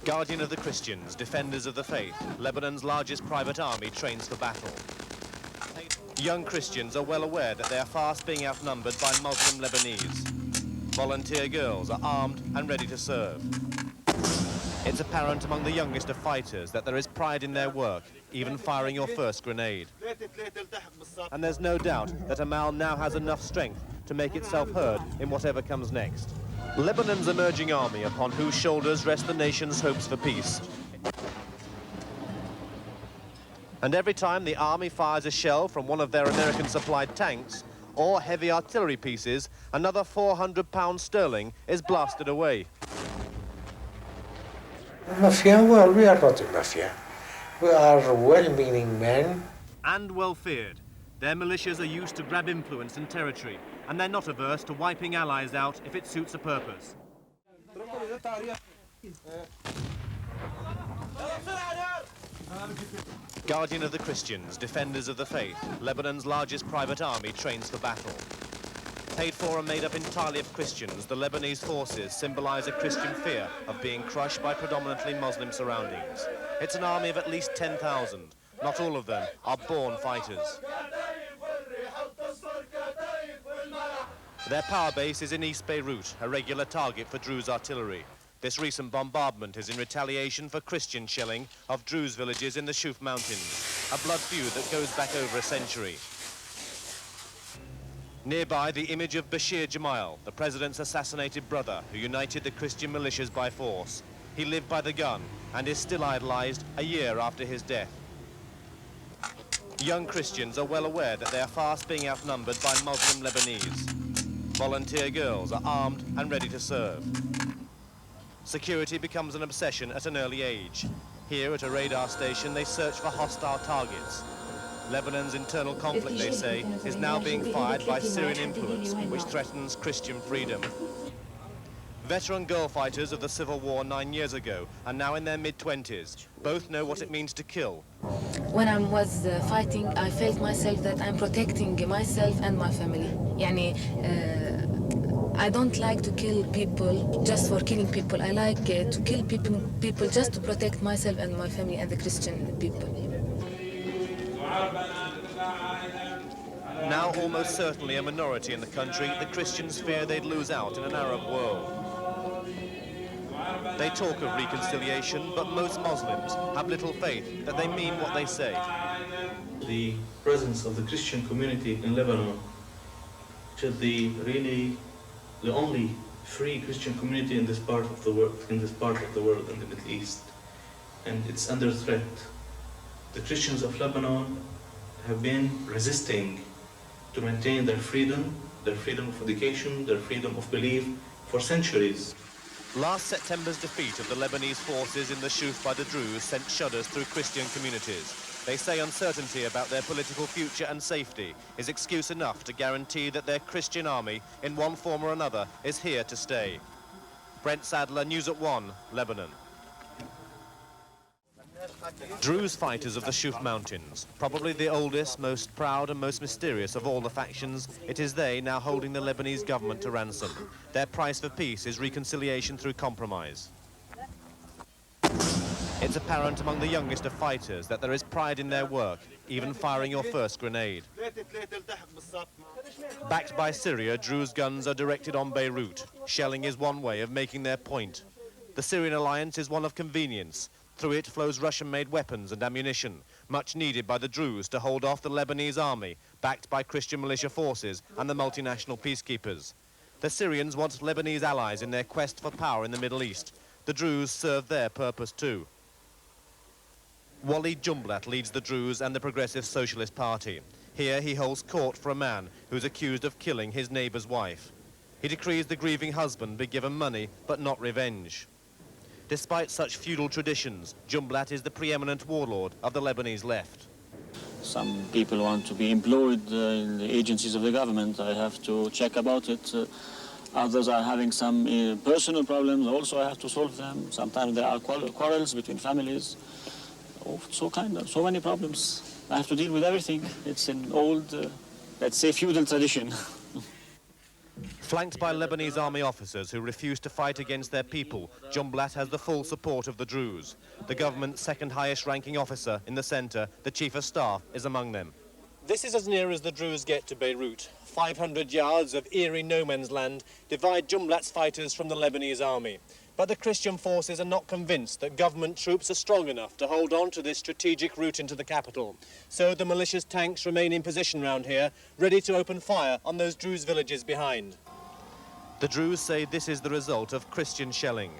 Guardian of the Christians, defenders of the faith, Lebanon's largest private army trains for battle. Young Christians are well aware that they are fast being outnumbered by Muslim Lebanese. Volunteer girls are armed and ready to serve. It's apparent among the youngest of fighters that there is pride in their work, even firing your first grenade. And there's no doubt that Amal now has enough strength to make itself heard in whatever comes next. Lebanon's emerging army, upon whose shoulders rest the nation's hopes for peace. And every time the army fires a shell from one of their American-supplied tanks or heavy artillery pieces, another £400 sterling is blasted away. Mafia? Well, we are not a mafia. We are well-meaning men. And well-feared. Their militias are used to grab influence and territory, and they're not averse to wiping allies out if it suits a purpose. Guardian of the Christians, defenders of the faith, Lebanon's largest private army trains for battle. Paid for and made up entirely of Christians, the Lebanese forces symbolize a Christian fear of being crushed by predominantly Muslim surroundings. It's an army of at least 10,000. Not all of them are born fighters. Their power base is in East Beirut, a regular target for Druze artillery. This recent bombardment is in retaliation for Christian shelling of Druze villages in the Shuf Mountains, a blood feud that goes back over a century. Nearby, the image of Bashir Jamal, the president's assassinated brother, who united the Christian militias by force. He lived by the gun and is still idolized a year after his death. Young Christians are well aware that they are fast being outnumbered by Muslim Lebanese. Volunteer girls are armed and ready to serve. Security becomes an obsession at an early age. Here at a radar station, they search for hostile targets. Lebanon's internal conflict, they say, is now being fired by Syrian influence, which threatens Christian freedom. Veteran girl fighters of the Civil War 9 years ago are now in their mid-20s. Both know what it means to kill. When I was fighting, I felt myself that I'm protecting myself and my family. I don't like to kill people just for killing people. I like to kill people just to protect myself and my family and the Christian people. Now almost certainly a minority in the country, the Christians fear they'd lose out in an Arab world. They talk of reconciliation, but most Muslims have little faith that they mean what they say. The presence of the Christian community in Lebanon should be really the only free Christian community in this part of the world, in the Middle East, and it's under threat. The Christians of Lebanon have been resisting to maintain their freedom of education, their freedom of belief for centuries. Last September's defeat of the Lebanese forces in the Shuf by the Druze sent shudders through Christian communities. They say uncertainty about their political future and safety is excuse enough to guarantee that their Christian army, in one form or another, is here to stay. Brent Sadler, News at 1, Lebanon. Druze fighters of the Shuf Mountains, probably the oldest, most proud and most mysterious of all the factions, it is they now holding the Lebanese government to ransom. Their price for peace is reconciliation through compromise. It's apparent among the youngest of fighters that there is pride in their work, even firing your first grenade. Backed by Syria, Druze guns are directed on Beirut. Shelling is one way of making their point. The Syrian alliance is one of convenience. Through it flows Russian-made weapons and ammunition, much needed by the Druze to hold off the Lebanese army, backed by Christian militia forces and the multinational peacekeepers. The Syrians want Lebanese allies in their quest for power in the Middle East. The Druze serve their purpose too. Wali Jumblat leads the Druze and the Progressive Socialist Party. Here he holds court for a man who's accused of killing his neighbour's wife. He decrees the grieving husband be given money, but not revenge. Despite such feudal traditions, Jumblat is the preeminent warlord of the Lebanese left. Some people want to be employed in the agencies of the government. I have to check about it. Others are having some personal problems. Also, I have to solve them. Sometimes there are quarrels between families. So many problems. I have to deal with everything. It's an old, let's say, feudal tradition. Flanked by Lebanese army officers who refuse to fight against their people, Jumblat has the full support of the Druze. The government's second highest ranking officer in the centre, the chief of staff, is among them. This is as near as the Druze get to Beirut. 500 yards of eerie no-man's land divide Jumblat's fighters from the Lebanese army. But the Christian forces are not convinced that government troops are strong enough to hold on to this strategic route into the capital. So the militias' tanks remain in position round here, ready to open fire on those Druze villages behind. The Druze say this is the result of Christian shelling.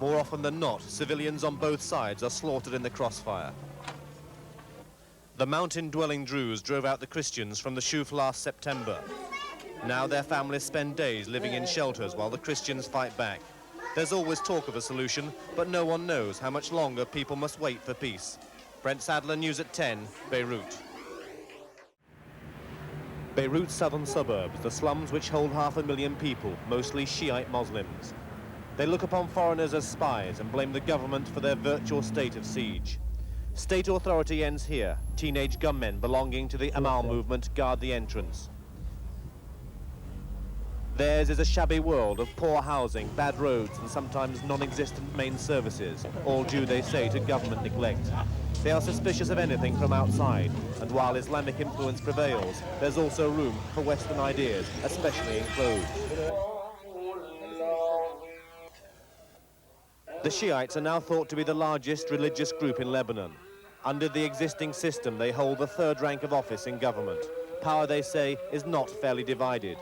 More often than not, civilians on both sides are slaughtered in the crossfire. The mountain-dwelling Druze drove out the Christians from the Shuf last September. Now their families spend days living in shelters while the Christians fight back. There's always talk of a solution, but no one knows how much longer people must wait for peace. Brent Sadler, News at 10, Beirut. Beirut's southern suburbs, the slums which hold 500,000 people, mostly Shiite Muslims. They look upon foreigners as spies and blame the government for their virtual state of siege. State authority ends here. Teenage gunmen belonging to the Amal movement guard the entrance. Theirs is a shabby world of poor housing, bad roads and sometimes non-existent main services, all due, they say, to government neglect. They are suspicious of anything from outside, and while Islamic influence prevails, there's also room for Western ideas, especially in clothes. The Shiites are now thought to be the largest religious group in Lebanon. Under the existing system, they hold the third rank of office in government. Power, they say, is not fairly divided.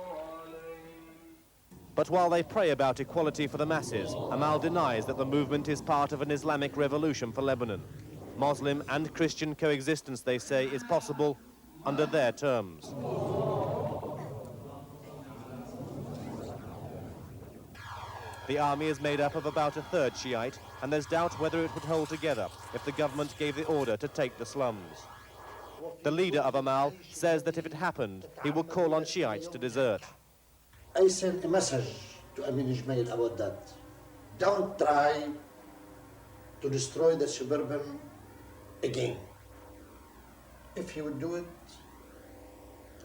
But while they pray about equality for the masses, Amal denies that the movement is part of an Islamic revolution for Lebanon. Muslim and Christian coexistence, they say, is possible under their terms. The army is made up of about a third Shiite, and there's doubt whether it would hold together if the government gave the order to take the slums. The leader of Amal says that if it happened, he will call on Shiites to desert. I sent a message to Amin Ismail about that. Don't try to destroy the suburban again. If he would do it,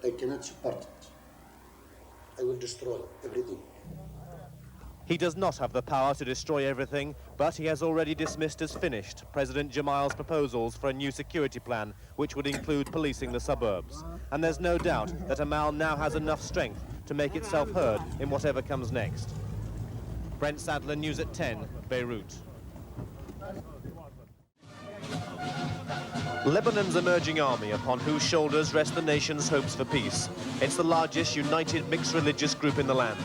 I cannot support it. I will destroy everything. He does not have the power to destroy everything, but he has already dismissed as finished President Jamal's proposals for a new security plan, which would include policing the suburbs. And there's no doubt that Amal now has enough strength to make itself heard in whatever comes next. Brent Sadler, News at 10, Beirut. Lebanon's emerging army, upon whose shoulders rest the nation's hopes for peace. It's the largest united mixed religious group in the land.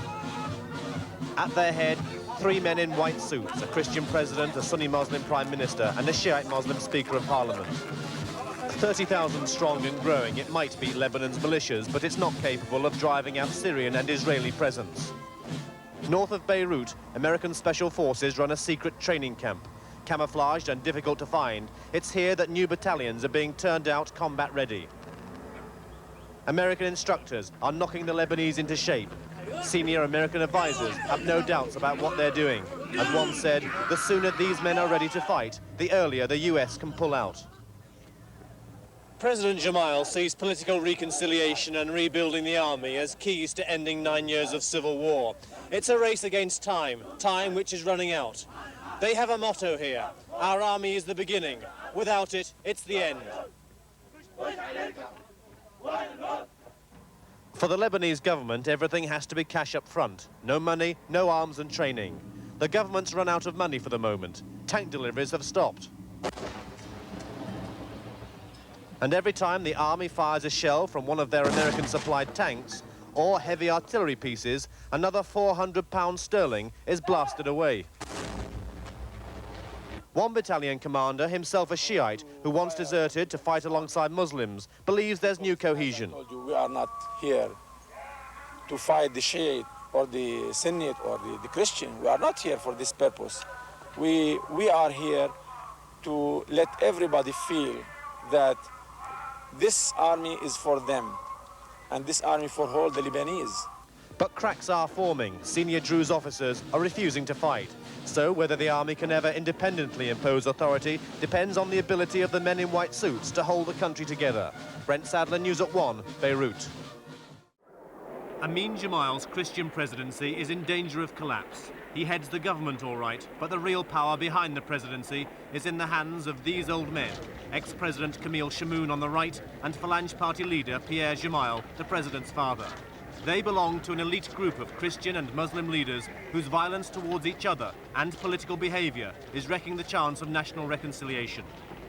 At their head, 3 men in white suits, a Christian president, a Sunni Muslim prime minister, and a Shiite Muslim speaker of parliament. 30,000 strong and growing, it might be Lebanon's militias, but it's not capable of driving out Syrian and Israeli presence. North of Beirut, American special forces run a secret training camp. Camouflaged and difficult to find, it's here that new battalions are being turned out combat ready. American instructors are knocking the Lebanese into shape. Senior American advisors have no doubts about what they're doing. As one said, the sooner these men are ready to fight, the earlier the US can pull out. President Jamal sees political reconciliation and rebuilding the army as keys to ending 9 years of civil war. It's a race against time, time which is running out. They have a motto here: our army is the beginning. Without it, it's the end. For the Lebanese government, everything has to be cash up front. No money, no arms and training. The government's run out of money for the moment. Tank deliveries have stopped. And every time the army fires a shell from one of their American-supplied tanks or heavy artillery pieces, another £400 is blasted away. One battalion commander, himself a Shiite, who once deserted to fight alongside Muslims, believes there's new cohesion. We are not here to fight the Shiite or the Sunni or the Christian. We are not here for this purpose. We are here to let everybody feel that this army is for them and this army for all the Lebanese. But cracks are forming. Senior Druze officers are refusing to fight. So whether the army can ever independently impose authority depends on the ability of the men in white suits to hold the country together. Brent Sadler, News at 1, Beirut. Amin Jamal's Christian presidency is in danger of collapse. He heads the government all right, but the real power behind the presidency is in the hands of these old men, ex-President Camille Chamoun on the right and Phalange Party leader Pierre Jamal, the president's father. They belong to an elite group of Christian and Muslim leaders whose violence towards each other and political behaviour is wrecking the chance of national reconciliation.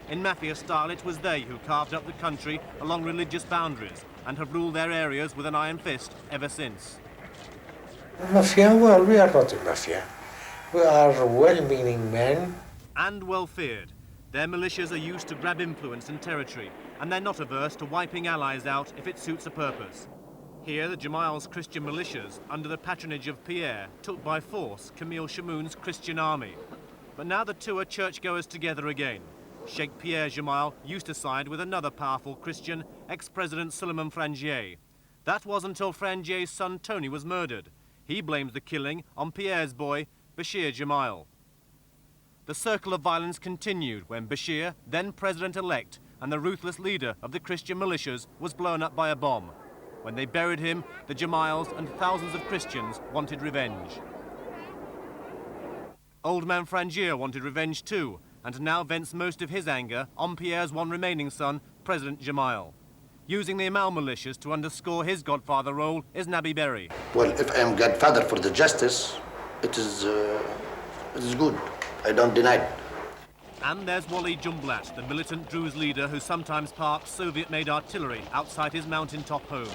In mafia style, it was they who carved up the country along religious boundaries and have ruled their areas with an iron fist ever since. Mafia, well, we are not a mafia. We are well-meaning men. And well feared. Their militias are used to grab influence and territory, and they're not averse to wiping allies out if it suits a purpose. Here, the Jamal's Christian militias, under the patronage of Pierre, took by force Camille Chamoun's Christian army. But now the two are churchgoers together again. Sheikh Pierre Jamal used to side with another powerful Christian, ex-President Suleiman Frangieh. That was until Frangieh's son Tony was murdered. He blames the killing on Pierre's boy, Bashir Jamal. The circle of violence continued when Bashir, then president-elect, and the ruthless leader of the Christian militias, was blown up by a bomb. When they buried him, the Jamals and thousands of Christians wanted revenge. Old man Frangieh wanted revenge too, and now vents most of his anger on Pierre's one remaining son, President Jamal. Using the Amal militias to underscore his godfather role is Nabi Berri. Well, if I am godfather for the justice, it is good. I don't deny it. And there's Wally Jumblat, the militant Druze leader who sometimes parks Soviet-made artillery outside his mountaintop home.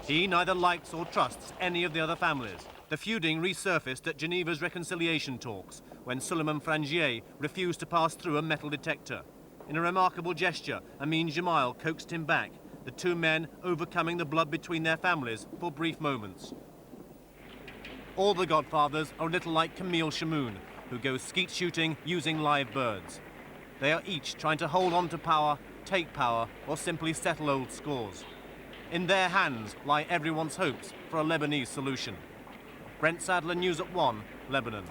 He neither likes or trusts any of the other families. The feuding resurfaced at Geneva's reconciliation talks when Suleiman Frangieh refused to pass through a metal detector. In a remarkable gesture, Amin Jamal coaxed him back, the two men overcoming the blood between their families for brief moments. All the godfathers are a little like Camille Chamoun, who goes skeet shooting using live birds. They are each trying to hold on to power, take power, or simply settle old scores. In their hands lie everyone's hopes for a Lebanese solution. Brent Sadler, News at 1, Lebanon.